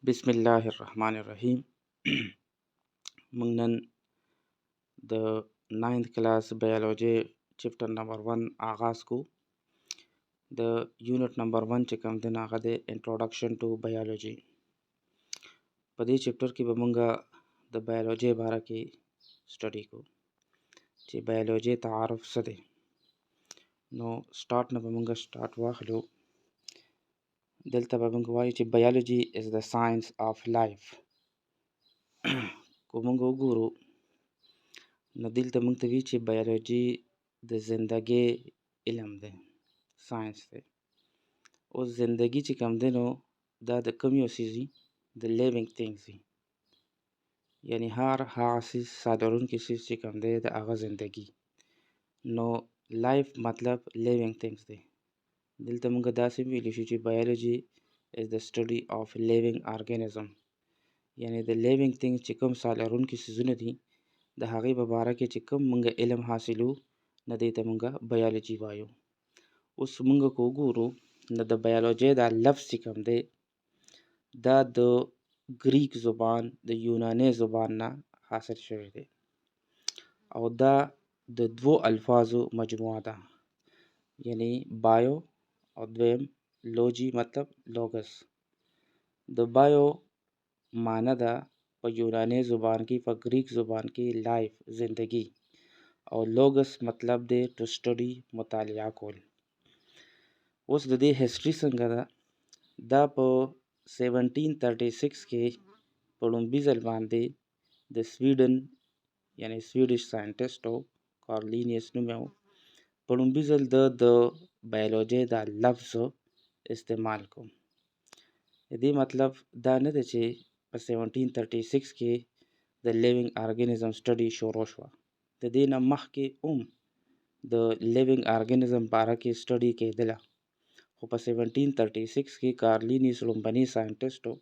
बिस्मिल्लाहिर्रहमानिर्रहीम। موږ نن د 9th کلاس بایولوژي چپټر نمبر 1 آغاز کو. د یونټ نمبر 1 چې کوم دی هغه د انټروډکشن ټو بایولوژي. په دې چپټر کې به موږ د بایولوژي باره کې سټډي کو چې بایولوژي تعارف څه دی. نو سٹارټ نه به موږ سٹارټ واخلو. دلته به موږ وایو چې بایولوژي از د ساينس اف لایف. کو موږ وګورو نو دلته موږ ته وی چې بایولوژي د زندګۍ علم دی، ساينس دی. اوس زندګي چې کوم دی نو دا د کوم یو څیز دی؟ د لیوینګ تھینګز دی، یعنی هغه څیز صادرونکي څیز چې کوم دی د هغه زندګي. نو لایف مطلب لیوینګ تھینګز دی. دلته موږ داسې ویلی شو چې بایولوژي از د سټډي اف لیوینګ ارګانیزم، یعنی د لیوینګ تھینګز چې کوم صادرونکي څیزونه دي د هغې په باره کې چې کوم موږ علم حاصلو نه دې ته موږ بایولوژي وایو. اوس موږ که وګورو نو د بایولوژي دا لفظ چې کوم دی دا د ګریک زبان د یوناني زبان نه حاصل شوی دی او دا د دوو الفاظو مجموعه ده، یعنی بایو او دویم لوجی مطلب لوګس. د بایو معنی ده په یوناني زبان کې، په ګریک زبان کې لایف زندگی، او لوګس مطلب دی ټو سټډي مطالعه کول. اوس د دې هسټري څنګه ده؟ دا په 1736 کې په لومړي ځل باندې د سویډن یعنی سویډش ساینټسټو کارلینیس نوم یې و، په لومړي ځل د بایولوژي دا لفظ استعمال کو. دې مطلب دا نه ده چې په 1736 کې د لیوینګ ارګانیزم سټډي شروع شوه. د دې نه مخکې هم د لیوینګ ارګانیزم باره کې سټډي کېدله، خو په 1736 کې کارلینیس لومبني ساینټسټ و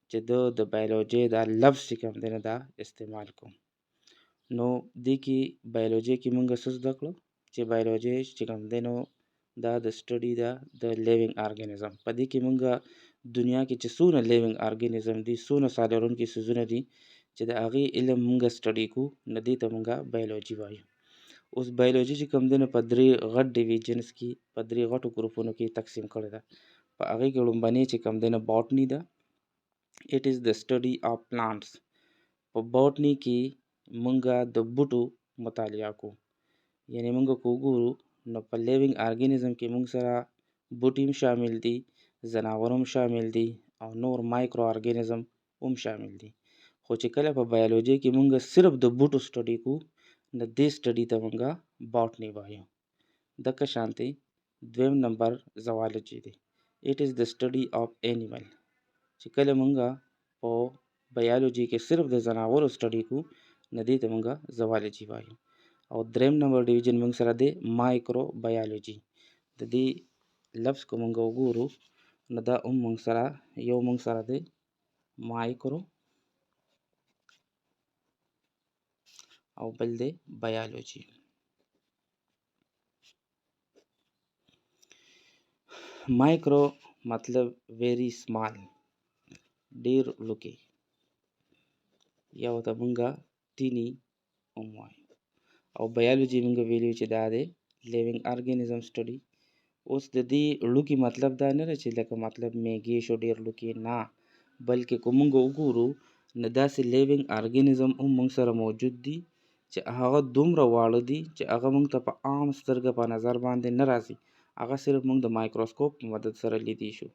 چې د بایولوژي دا لفظ چې کوم دی نه دا استعمال کو. نو دې کې بایولوژي کې موږ څه زده کړو چې بایولوژي چې کوم دی نو دا د سټډي ده د لیوینګ ارګانیزم. په دې کې موږ دنیا کې چې څونه لیوینګ ارګانیزم دي، څونه صادرونکي څیزونه دي چې د هغې علم موږ سټډي کو نو دې ته موږ بایولوژي وایو. اوس بایولوژي چې کوم دی نو په درې غټ ډیویژنز کې، په درې غټو ګروپونو کې تقسیم کړی ده. په هغې کې لومبنی چې کوم دی نو باټني ده، اټ از د سټډي اف پلانټس. په باټني کې موږ د بوټو مطالعه کو، یعنی موږ که وګورو نو په لیوینګ ارګانیزم کې موږ سره بوټي هم شامل دي، ځناور هم شامل دي او نور مایکرو ارګانیزم هم شامل دي. خو چې کله په بایولوژي کې موږ صرف د بوټو سټډي کو نو دې سټډي ته موږ باټني وایو. دغه شانتي دویم نمبر زوالوجي دی، اټ از د سټډي اف انیمل. چې کله موږ په بایولوژي کې صرف د ځناورو سټډي کو نو دې ته موږ زوالوجي وایو. او دریم نمبر ډیویژن موږ سره دی مایکرو بایولوژي. د دې لفظ کو موږ وګورو نو دا هم موږ سره یو موږ سره دی مایکرو او بل دی بایولوژي. مایکرو مطلب ویری سمال، ډیر لوکي، یا ورته موږ تینی هم وایو. او بایولوژي موږ ویلو چې دا دی لیوینګ ارګانیزم سټډي. اوس د دې لوکي مطلب دا نه دی چې لکه مطلب میږي شو ډیر لوکي، نه، بلکې که موږ وګورو نو داسې لیوینګ ارګانیزم هم موږ سره موجود دي چې هغه دومره واړه دي چې هغه موږ ته په عام سترګه په نظر باندې نه راځي، هغه صرف موږ د مایکروسکوپ په مدد سره لیدی شو.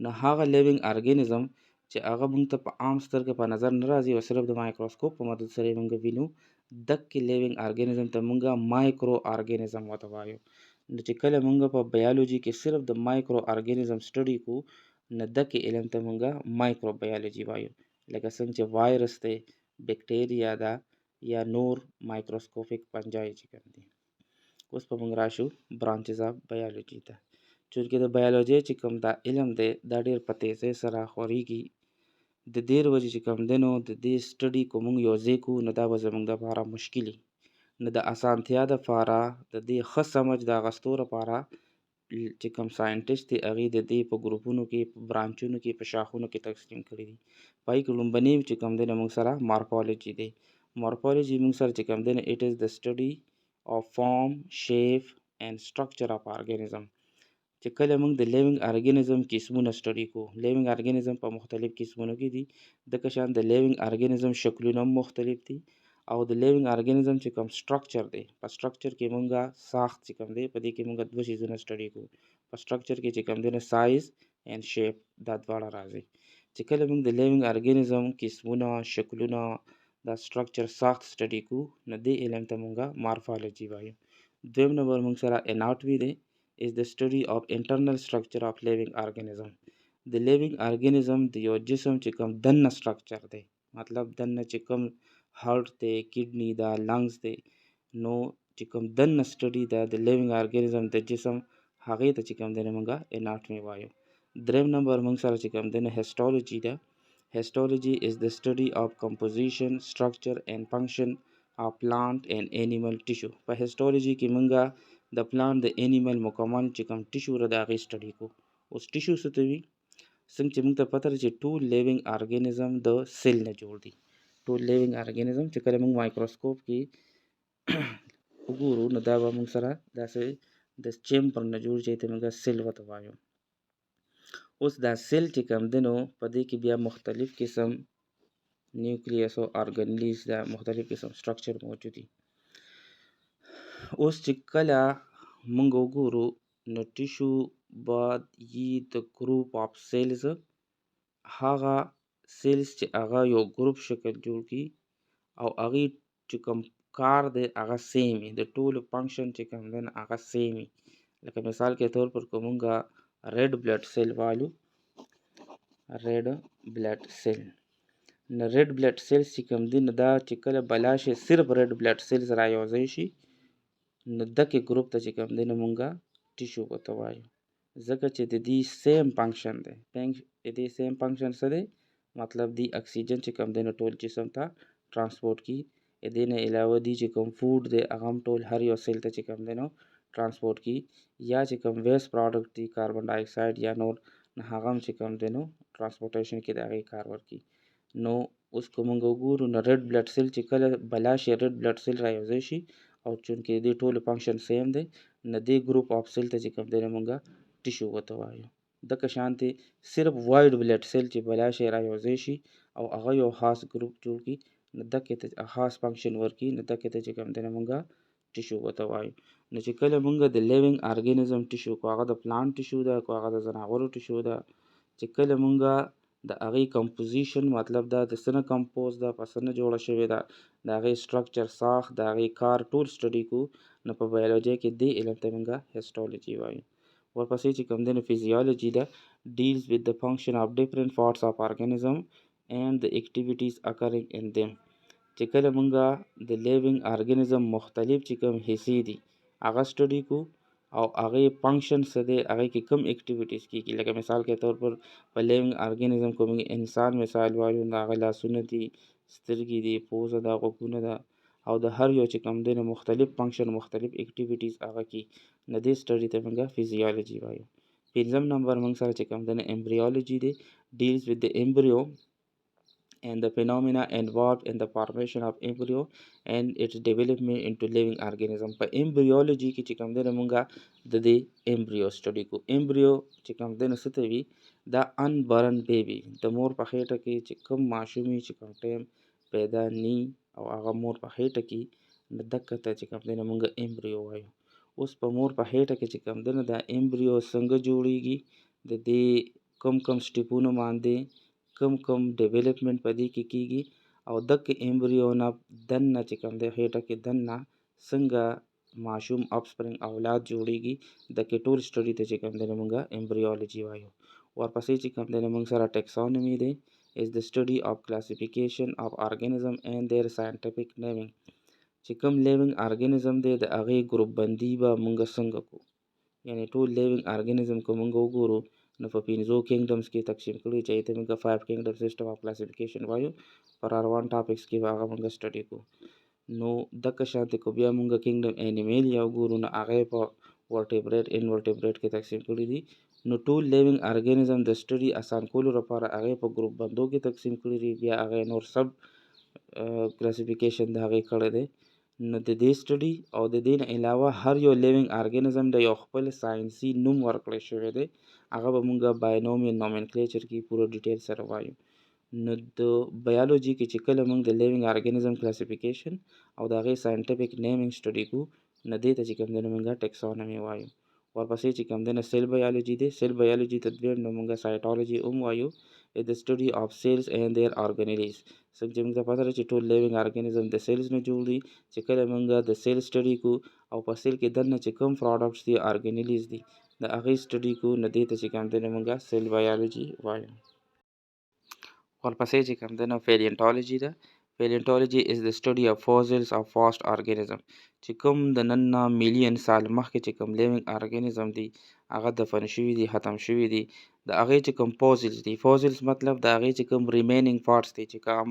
نو هغه لیوینګ ارګانیزم چې هغه موږ ته په عام سترګه په نظر نه راځي او صرف د مایکروسکوپ په مدد سره موږ وینو، دغه لیوینګ ارګانیزم ته موږ مایکرو ارګانیزم ورته وایو. نو چې کله موږ په بایولوژي کې صرف د مایکرو ارګانیزم سټډي کو نو دغه علم ته موږ مایکرو بایولوژي وایو. لکه څنګه چې وایرس دی، بیکټیریا ده، یا نور مایکروسکوپیک فنجای چې کوم دي. اوس په موږ راشو برانچز اف بایولوژي ته. چونکې د بایولوژي چې کوم دا علم دی دا ډیر په تیزۍ سره خورېږي، د دې وجې چې کوم دی نو د دې سټډي کو موږ یو ځای کو نو دا به زموږ دپاره مشکل وي. نو د اسانتیا دپاره د دې ښه سمج د اخیستو لپاره چې کوم ساینټیسټ دي هغې د دې په ګروپونو کې، په برانچونو کې، په شاخونو کې تقسیم کړي دي. په هغې کې لومبنی چې کوم دی نو موږ سره مارفالوجي دی. مارفالوجي موږ سره چې کوم دی نو اټ از د سټډي of form, shape and structure of organism. چې کله موږ د لیوینګ ارګانیزم قسمونه سټډي کوو، لیوینګ ارګانیزم په مختلف قسمونو کې دي، دغه شان د لیوینګ ارګانیزم شکلونه هم مختلف دي، او د لیوینګ ارګانیزم چې کوم سټرکچر دی، په سټرکچر کې موږ ساخت چې کوم دی، په دې کې موږ دوه شیزونه سټډي کوو. په سټرکچر کې چې کوم دی نو سایز اینډ شیپ دا دواړه راځي. چې کله موږ د لیوینګ ارګانیزم قسمونه، شکلونه، دا سټرکچر ساخت سټډي کوو، نو دې علم ته موږ مارفالوجي وایو. دویم نمبر موږ سره اناټومي دی is the study of internal structure of living organism. د living organism د یو جسم چې کوم دننه سټرکچر دی، مطلب دننه چې کوم هارت دی، کډنی دا، لنګز دی، نو چې کوم دننه سټډي ده د living organism د جسم، هغې ته چې کوم دی موږ اناټومي وایو. دریم نمبر موږ سره چې کوم دی نو هیسټولوجي ده. Histology is the study of composition, structure and function of plant and animal tissue. په هیسټولوجي کې موږ د پلانټ د انیمل مکمل چې کوم ټیشو را د هغې سټډي کوو. اوس ټیشو څه ته وي؟ څنګه چې موږ ته پته ده چې ټول لیوینګ ارګانیزم د سیل نه جوړ دي. ټول لیوینګ ارګانیزم چې کله موږ مایکروسکوپ کې وګورو نو دا به موږ سره داسې د چیمبر نه جوړ چې ته موږ سیل ورته وایو. اوس دا سیل چې کوم دی نو په دې کې بیا مختلف قسم نیوکلیس او ارګنلیز دا مختلف قسم سټرکچر موجود دي. اوس چې کله موږ وګورو نو ټیشو بعد یي د ګروپ اف سیلز، هغه سیلز چې هغه یو ګروپ شکل جوړ کړي او هغې چې کوم کار دی هغه سیم وي، د ټولو فنکشن چې کوم دی هغه سیم وي. لکه مثال کې طور پر که موږ ریډ بلډ سیل والو، ریډ بلډ سیل، نو ریډ بلډ سیلز چې کوم دي نو دا چې کله بلا شي صرف ریډ بلډ سیلز را یوځای شي نو دغې ګروپ ته چې کوم دی نو موږ ټیشو ورته وایو، ځکه چې د دې سیم فنکشن دی. د دې سیم فنکشن څه دی؟ مطلب دی اکسیجن چې کوم دی نو ټول جسم ته ترانسپورټ کی. د دې نه علاوه دی چې کوم فوډ دی هغه هم ټول هر یو سیل ته چې کوم دی نو ترانسپورټ کی، یا چې کوم ویسٹ پروډکټ دی کاربن ډای اکساید یا نور، نو هغه هم چې کوم دی نو ترانسپورټیشن کې د هغې کار ورکوي. نو اوس که موږ وګورو نو ریډ بلډ سیل چې کله بلا شي ریډ بلډ سیل را یوځای شي او چونکې د دې ټولو فنکشن سیم دی نو دې ګروپ اف سیل ته چې کوم دی نو موږ ټیشو ورته وایو. دغه شانتې صرف وایډ بلډ سیل چې بلا شي را یوځای شي او هغه یو خاص ګروپ جوړ کړي نو دغې ته خاص فنکشن ورکړي نو دغې ته چې کوم دی نو موږ ټیشو ورته وایو. نو چې کله موږ د لیوینګ ارګانیزم ټیشو، که هغه د پلانټ ټیشو ده، که هغه د ځناورو ټیشو ده، چې کله موږ د هغې کمپوزیشن، مطلب دا د څه نه کمپوز ده، په څه نه جوړه شوې ده، د هغې سټرکچر، ساخت، د هغې کار ټول سټډي کوو، نو په بایولوژي کې دې علم ته موږ هیسټولوجي وایو. ورپسې چې کوم دی نو فزیولوجي ده deals with the function of different parts of organism and the activities occurring in them. چې کله موږ د لیوینګ ارګانیزم مختلف چې کوم حصې دي هغه سټډي کوو او هغې فنکشن څه دی، هغې کې کوم اکټیویټیز کېږي. لکه مثال کې طور پر په لیوینګ ارګانیزم کې موږ انسان مثال وایو، د هغه لاسونه دي، سترګې دي، پوزه ده، غوږونه ده، او د هر یو چې کوم دی نو مختلف فنکشن، مختلف اکټیویټیز هغه کې، نو دې سټډي ته موږ فزیولوجي وایو. پنځم نمبر موږ سره چې کوم دی نو ایمبریولوجي دی deals with the embryo and the phenomena involved in the formation of embryo and its development into living organism. په ایمبریولوجي کې چې کوم دی نو موږ د دې ایمبریو سټډي کوو. ایمبریو چې کوم دی نو څه ته وي؟ دا انبرن بیبي، د مور په خېټه کې چې کوم ماشوم چې کوم ټایم پیدا نی او هغه مور په خېټه کې، نو دغه ته چې کوم دی نو موږ ایمبریو وایو. اوس په مور په خېټه کې چې کوم دی نو دا ایمبریو څنګه جوړیږي، د دې کوم کوم سټیپونه باندې کوم ډیولپمنٹ په دې کې کېږي او دغه ایمبریو نه دننه چې کوم دی خېټه کې دننه څنګه ماشوم اپسپرنګ اولاد جوړیږي، دغه ټول سټډي ته چې کوم دی نو موږ ایمبریولوجي وایو. ورپسې چې کوم دی نو موږ سره ټیکسانومي دی is the study of classification of organism and their scientific naming. چې کوم لیوینګ ارګانیزم دی د هغې ګروپ بندي به موږ څنګه کوو، یعنې ټول لیوینګ ارګانیزم که موږ وګورو نو په 5 کینګډمز کې تقسیم کړي چې هغې ته موږ 5 کینګډم سیسټم اف کلاسیفیکیشن وایو. پر اروان ټاپکس کې به هغه موږ سټډي کوو. نو دغه شانتې که بیا موږ کینګډم انیمیلیا وګورو نو هغې په ورټیبریټ انورټیبریټ کې تقسیم کړي دي. نو ټول لیوینګ ارګانیزم د سټډي اسان کولو لپاره هغه په ګروپ بندو کې تقسیم کړي دي، بیا هغه نور سب کلاسیفیکیشن د هغې کړی دی. نو د دې سټډي او د دې نه علاوه هر یو لیوینګ ارګانیزم د یو خپل ساینسي نوم ورکړی شوی دی، هغه به مونږ بایونومیل نومنکلیچر کې پوره ډیټیل سره وایو. نو د بایولوژي کې چې کله مونږ د لیوینګ ارګانیزم کلاسیفیکیشن او د هغې ساینټیفیک نیمینګ سټډي کوو، نو دې ته چې کوم دی نو مونږ ټیکسانومي وایو. ورپسې چې کوم دی نو سیل بایولوژي دی. سیل بایولوژي ته دویم نو مونږ سایټالوژي هم وایو، د سټډي آف سیلز اینډ دیر ارګانیلیز. څنګه چې مونږ ته پته ده چې ټول لیوینګ ارګانیزم د سیلز نه جوړ دي. چې کله مونږ د سیل سټډي کوو او په سیل کې دننه چې کوم پروډکټس دي ارګانیلیز دي د هغې سټډي کوو، نو دې ته چې کوم دی نو مونږ سیل بایولوژي وایو. ورپسې چې کوم دی نو پیلیونټالوژي ده. پیلیونټالوژي از د سټډي اف فوسلز اف فاسټ ارګانیزم. چې کوم د نن نه میلیون سال مخکې چې کوم لیوینګ ارګانیزم دي هغه دفن شوي دي، ختم شوي دي، د هغې چې کوم فوسلز دي، فوسلز مطلب د هغې چې کوم ریمینینګ پارټس دي، چې کوم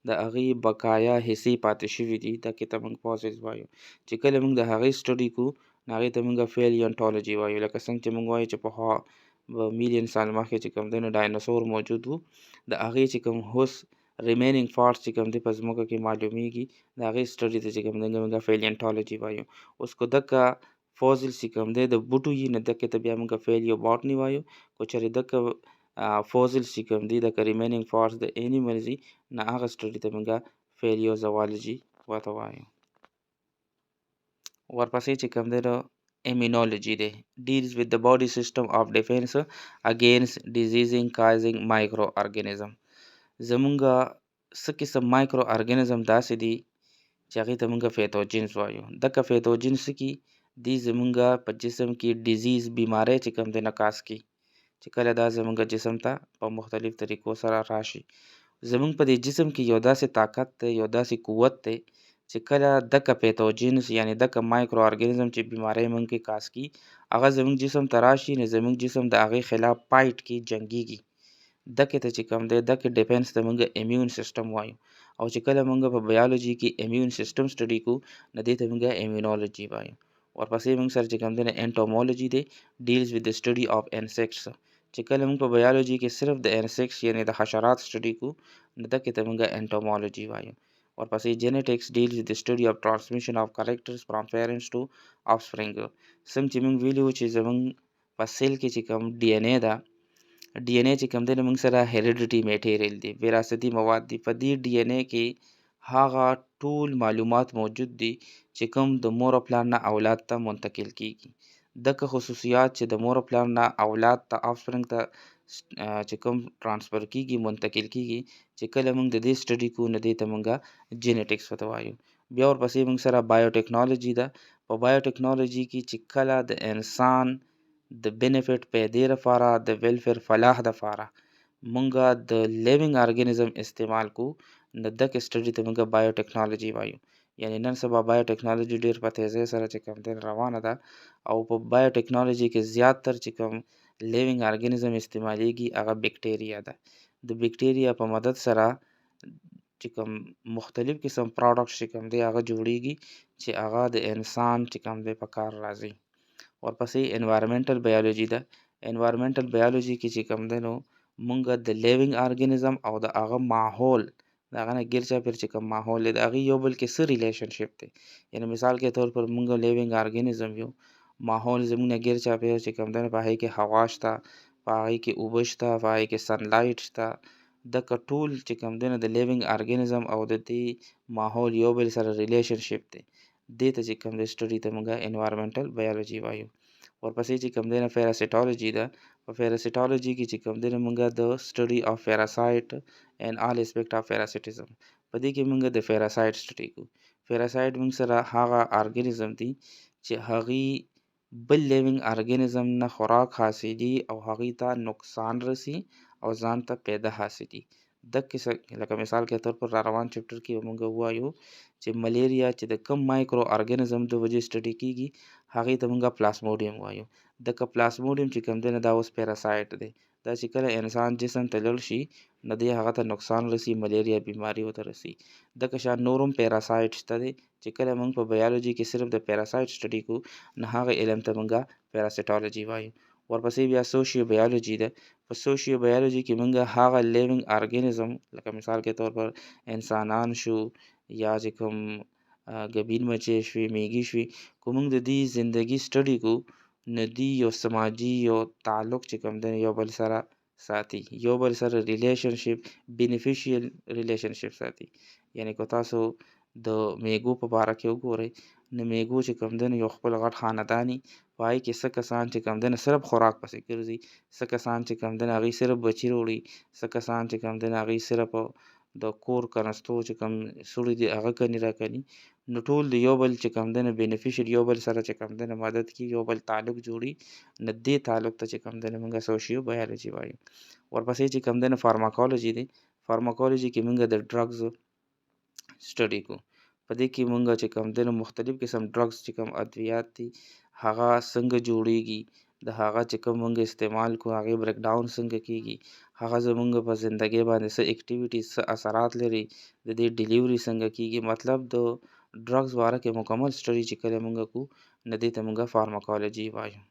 د هغې بقایا حصې پاتې شوي دي، دغې ته موږ فوسلز وایو. چې کله موږ د هغې سټډي کوو نو هغې ته موږ پیلیونټالوژي وایو. لکه څنګه چې موږ وایو چې پخوا میلیون سال مخکې چې کوم دی نو ډایناسور موجود وو، د هغې چې کوم اوس ریمینینګ پارټس چې کوم دی په ځمکه کې معلومیږي، د هغې سټډي ته چې کوم دی موږ پیلیونټالوژي وایو. اوس که دغه فوسلز چې کوم دی د بوټو وي نو دغې ته بیا موږ پیلیوباټني وایو. که چېرې دغه فوسلز چې کوم دي دغه ریمینینګ پارټس د انیملز وي نو هغه سټډي ته موږ پیلیوزوالوژي ورته وایو. ورپسې چې کوم دی نو immunology دی. deals with the body system of defense against diseasing causing microorganism. زمونږه څه قسم مایکرو ارګانیزم داسې دي چې هغې ته مونږ پیتوجنز وایو. دغه پیتوجنز څه کي دي زمونږه په جسم کې ډیزیز بیماری چې کوم دی نه کاز کي، چې کله دا زمونږه جسم ته په مختلف طریقو سره راشي. زمونږ په دې جسم کې یو داسې طاقت دی، یو داسې قوت دی چې کله دغه پیتوجنز یعنی دغه مایکرو ارګانیزم چې بیماری مونږ کې کاز کی هغه زمونږ جسم ته راشي، نو زمونږ جسم د هغې خلاف فایټ کې جنګیږي. دغې ته چې کوم دی دغې ډیفینس ته مونږ امیون سیسټم وایو. او چې کله مونږ په بایولوژي کې امیون سیسټم سټډي کوو نو دې ته مونږ امیونولوژي وایو. ورپسې مونږ سره چې کوم دی انټومولوژي دی. ډیلز وذ د سټډي آف انسیکټس. چې کله مونږ په بایولوژي کې صرف د انسیکټس یعنی د حشرات سټډي کوو نو دغې ته مونږ انټومولوژي وایو. ورپسې جینیټکس ډیلز وذ د سټډي آف ټرانسمیشن آف کریکټرز فرام پیرنټس ټو آفسپرینګ. څنګه چې مونږ ویلي وو چې زمونږ په سیل کې چې کوم ډي ان اے ده، ډي ان اے چې کوم دی نو موږ سره هیریډیټي میټیریل دی، وراثتي مواد دي. په دې ډي ان اے کې هغه ټول معلومات موجود دي چې کوم د مور او پلار نه اولاد ته منتقل کیږي. دغه خصوصیات چې د مور او پلار نه اولاد ته آفسپرینګ ته چې کوم ټرانسفر کیږي، منتقل کیږي، چې کله موږ د دې سټډي کوو نو دې ته موږ جینیټکس ورته وایو. بیا ورپسې موږ سره بایوټیکنالوژي ده. په بایوټیکنالوژي کې چې کله د انسان د بینیفټ پیدې لپاره د ویلفیر فلاح دپاره مونږه د لیوینګ ارګانیزم استعمال کوو نو دغې سټډي ته مونږ بایوټیکنالوژي وایو. یعنی نن سبا بایوټیکنالوژي ډېر په تیزۍ سره چې کوم دی روانه ده، او په بایوټیکنالوژي کې زیات تر چې کوم لیوینګ ارګانیزم استعمالیږي هغه بیکټیریا ده. د بیکټیریا په مدد سره چې کوم مختلف قسم پروډکټس چې کوم دی هغه جوړیږي چې هغه د انسان چې کوم دی په کار راځي. ورپسې انوایرمنټل بایولوژي ده. انوایرمنټل بایولوژي کې چې کوم دی نو مونږ د لیوینګ ارګانیزم او د هغه ماحول د هغه نه ګیر چاپېر چې کوم ماحول دی د هغې یو بل کې څه ریلیشنشپ دی. یعنې مثال کې طور پر مونږ لیوینګ ارګانیزم یو، ماحول زمونږ نه ګیر چاپېر چې کوم دی نو په هغې کې هوا شته، په هغې کې اوبه شته، په هغې کې سنلایټ شته. دغه ټول چې کوم دی نو د لیوینګ ارګانیزم او د دې ماحول یو بل سره ریلیشنشپ دی، دې ته چې کوم دی سټډي ته مونږ انوایرمنټل بایولوژي وایو. ورپسې چې کوم دی نو پیراسیټالوژي ده. په پیراسیټالوژي کې چې کوم دی نو مونږ د سټډي آف پیراسایټ اینډ آل اسپیکټ آف پیراسیټیزم، په دې کې مونږ د پیراسایټ سټډي کوو. پیراسایټ مونږ سره هغه ارګانیزم دي چې هغې بل لیوینګ ارګانیزم نه خوراک حاصلي او هغې ته نقصان رسي او ځان ته پیدا حاصلي. دغه لکه مثال کے طور پر را روان چپټر کې موږ وایو چې ملیریا چې د کم مایکرو ارګانیزم د وجې سټډي کیږي هغې ته موږ پلاسموډیم وایو. دغه پلاسموډیم چې کوم دی نه دا اوس پیراسایټ دی. دا چې کله انسان جسم ته لاړ شي نو دی هغه ته نقصان رسي، ملیریا بیماري ورته رسي. دغه شان نور هم پیراسایټ شته دی چې کله موږ په بایولوژي کې صرف د پیراسایټ سټډي کوو نو هغه علم ته موږ پیراسیټالوجي وایو. ورپسې بیا سوشیو بایولوژي ده. په سوشیو بایولوژي کې موږ هغه لیوینګ ارګانیزم لکه مثال کے طور پر انسانان شو یا چې کوم ګبین مچۍ شوي، میږي شوي، که موږ د دې زندګي سټډي کوو نو دوی یو سماجي یو تعلق چې کوم دی یو بل سره ساتي، یو بل سره ریلیشنشپ بینیفیشیل ریلیشنشپ ساتي. یعنی که تاسو د میږو په باره کې وګورئ نو میږو چې کوم دی یو خپل غټ خانداني په هغې کې څه کسان چې کوم دی صرف خوراک پسې ګرځي، څه کسان چې کوم دی هغوی صرف بچي راوړي، څه کسان چې کوم دی هغوی صرف د کور کنستو چې کوم سوړي دي هغه کني راکني. نو ټول د یو بل چې کوم دی بینیفیشیل یو بل سره چې کوم دی مدد کوي، یو بل تعلق جوړي. نو دې تعلق ته چې کوم دی موږ سوشیو بایولوژي وایو. ورپسې چې کوم دی فارماکالوجي دی. فارماکالوجي کې موږ د ډرګز سټډي کوو. په دې کې موږ چې کوم دی مختلف قسم ډرګز چې کوم ادویات دي هغه څنګه جوړیږي، د هغه چې کوم موږ استعمال کوو هغې بریک ډاون څنګه کیږي، هغه زموږ په زندګۍ باندې څه اکټیویټیز څه اثرات لري، د دې ډیلیوري څنګه کیږي. مطلب د ډرګز باره کې مکمل سټډي چې کله موږ کوو نو دې ته موږ فارماکالوجي وایو.